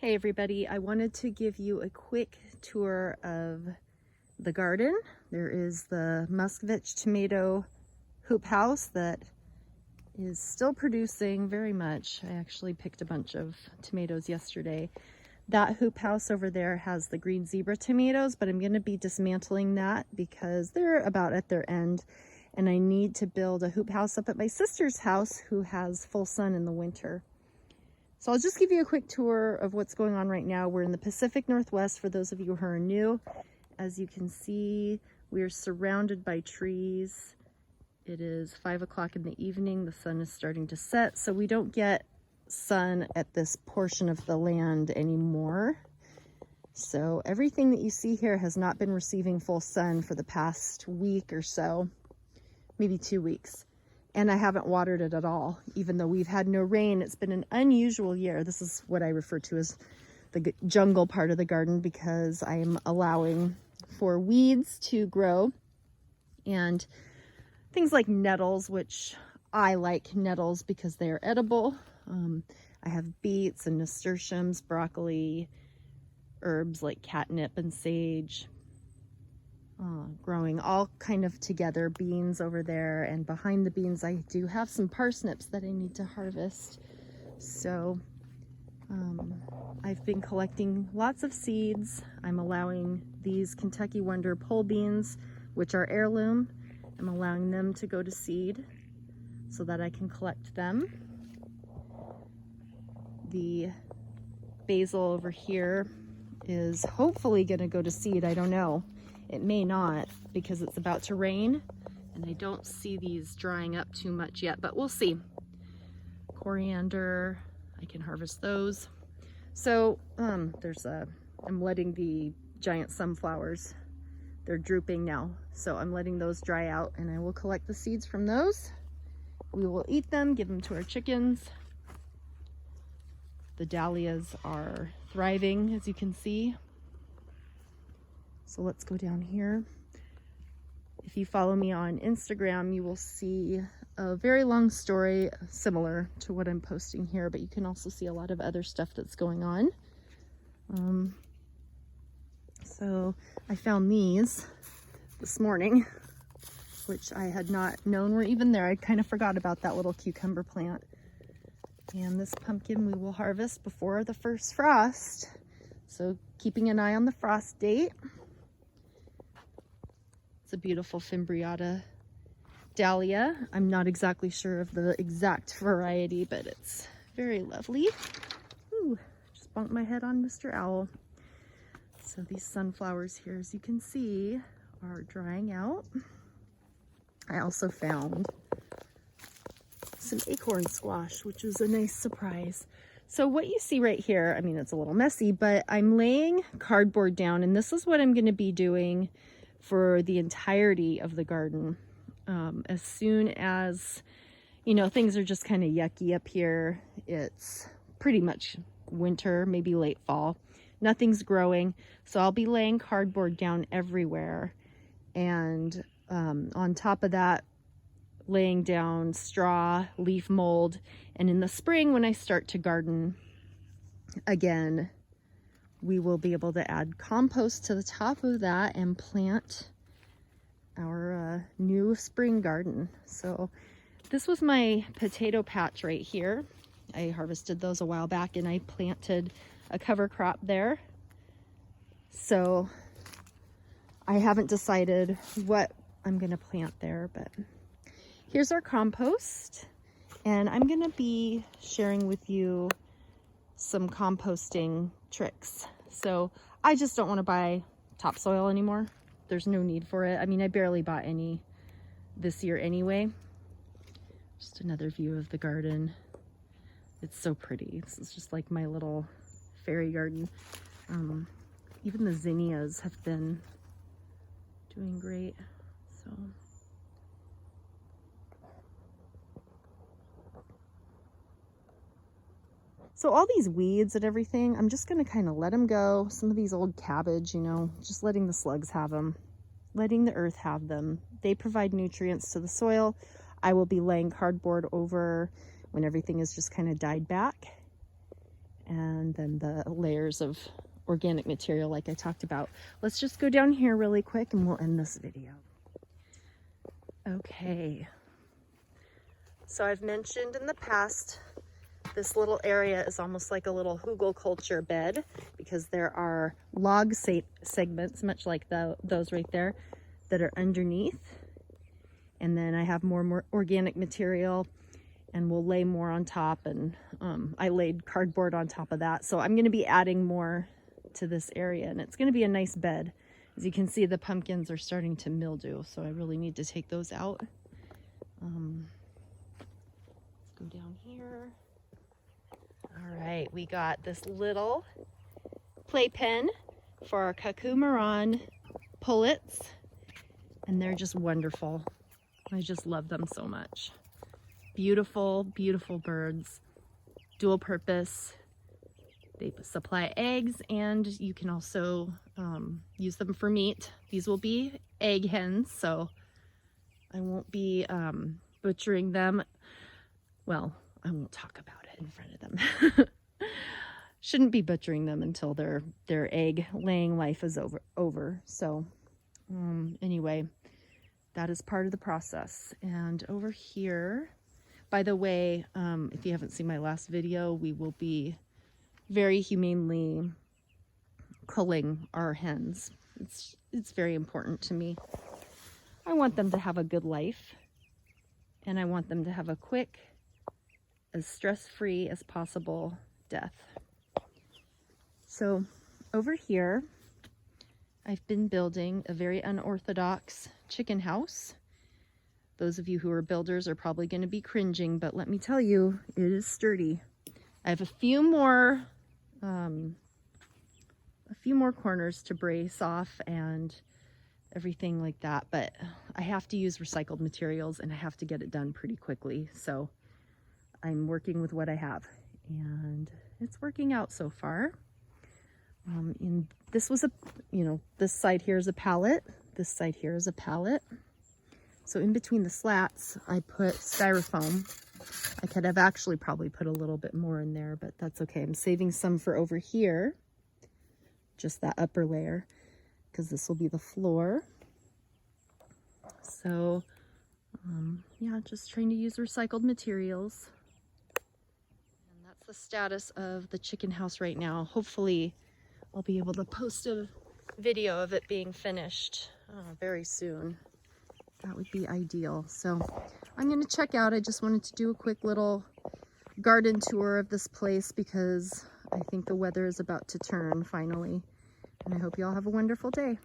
Hey everybody, I wanted to give you a quick tour of the garden. There is the Muscovitch tomato hoop house that is still producing very much. I actually picked a bunch of tomatoes yesterday. That hoop house over there has the green zebra tomatoes, but I'm going to be dismantling that because they're about at their end, and I need to build a hoop house up at my sister's house who has full sun in the winter. So I'll just give you a quick tour of what's going on right now. We're in the Pacific Northwest for those of you who are new. As you can see, we are surrounded by trees. It is 5 o'clock in the evening. The sun is starting to set, so we don't get sun at this portion of the land anymore. So everything that you see here has not been receiving full sun for the past week or so, maybe 2 weeks. And I haven't watered it at all, even though we've had no rain. It's been an unusual year. This is what I refer to as the jungle part of the garden because I am allowing for weeds to grow and things like nettles, which I like nettles because they are edible. I have beets and nasturtiums, broccoli, herbs like catnip and sage, growing all kind of together. Beans over there, and behind the beans I do have some parsnips that I need to harvest. So I've been collecting lots of seeds. I'm allowing these Kentucky Wonder pole beans, which are heirloom, I'm allowing them to go to seed so that I can collect them. The basil over here is hopefully going to go to seed. I don't know. It may not because it's about to rain and I don't see these drying up too much yet, but we'll see. Coriander, I can harvest those. So I'm letting the giant sunflowers, they're drooping now. So I'm letting those dry out and I will collect the seeds from those. We will eat them, give them to our chickens. The dahlias are thriving, as you can see. So let's go down here. If you follow me on Instagram, you will see a very long story similar to what I'm posting here, but you can also see a lot of other stuff that's going on. So I found these this morning, which I had not known were even there. I kind of forgot about that little cucumber plant. And this pumpkin we will harvest before the first frost. So keeping an eye on the frost date. It's a beautiful Fimbriata Dahlia. I'm not exactly sure of the exact variety, but it's very lovely. Ooh, just bumped my head on Mr. Owl. So these sunflowers here, as you can see, are drying out. I also found some acorn squash, which was a nice surprise. So what you see right here, I mean, it's a little messy, but I'm laying cardboard down, and this is what I'm going to be doing for the entirety of the garden. As soon as, you know, things are just kind of yucky up here, it's pretty much winter, maybe late fall. Nothing's growing, so I'll be laying cardboard down everywhere. And on top of that, laying down straw, leaf mold, and in the spring when I start to garden again, we will be able to add compost to the top of that and plant our new spring garden. So this was my potato patch right here. I harvested those a while back and I planted a cover crop there. So I haven't decided what I'm going to plant there, but here's our compost, and I'm going to be sharing with you some composting tricks. So I just don't want to buy topsoil anymore. There's no need for it. I mean, I barely bought any this year anyway. Just another view of the garden. It's so pretty. This is just like my little fairy garden. Even the zinnias have been doing great. So all these weeds and everything, I'm just going to kind of let them go. Some of these old cabbage, you know, just letting the slugs have them, letting the earth have them. They provide nutrients to the soil. I will be laying cardboard over when everything is just kind of died back. and then the layers of organic material like I talked about. Let's just go down here really quick and we'll end this video. Okay, so I've mentioned in the past, this little area is almost like a little Muscovitch bed because there are log segments, much like those right there, that are underneath. And then I have more organic material, and we'll lay more on top, and I laid cardboard on top of that. So I'm going to be adding more to this area, and it's going to be a nice bed. As you can see, the pumpkins are starting to mildew, so I really need to take those out. Let's go down here. All right, we got this little playpen for our Cuckoo pullets, and they're just wonderful. I just love them so much. Beautiful, beautiful birds, dual purpose. They supply eggs, and you can also use them for meat. These will be egg hens, so I won't be butchering them. Well, I won't talk about it in front of them. Shouldn't be butchering them until their egg laying life is over. So anyway, that is part of the process. And over here, by the way, if you haven't seen my last video, we will be very humanely culling our hens. It's very important to me. I want them to have a good life, and I want them to have a quick, as stress-free as possible death. So over here, I've been building a very unorthodox chicken house. Those of you who are builders are probably going to be cringing, but let me tell you, it is sturdy. I have a few more corners to brace off and everything like that, but I have to use recycled materials and I have to get it done pretty quickly. So I'm working with what I have, and it's working out so far. This was this side here is a pallet. This side here is a pallet. So in between the slats, I put styrofoam. I could have actually probably put a little bit more in there, but that's okay. I'm saving some for over here, just that upper layer, because this will be the floor. So yeah, just trying to use recycled materials. And that's the status of the chicken house right now. Hopefully I'll be able to post a video of it being finished very soon. That would be ideal. So I'm going to check out. I just wanted to do a quick little garden tour of this place because I think the weather is about to turn finally. And I hope you all have a wonderful day.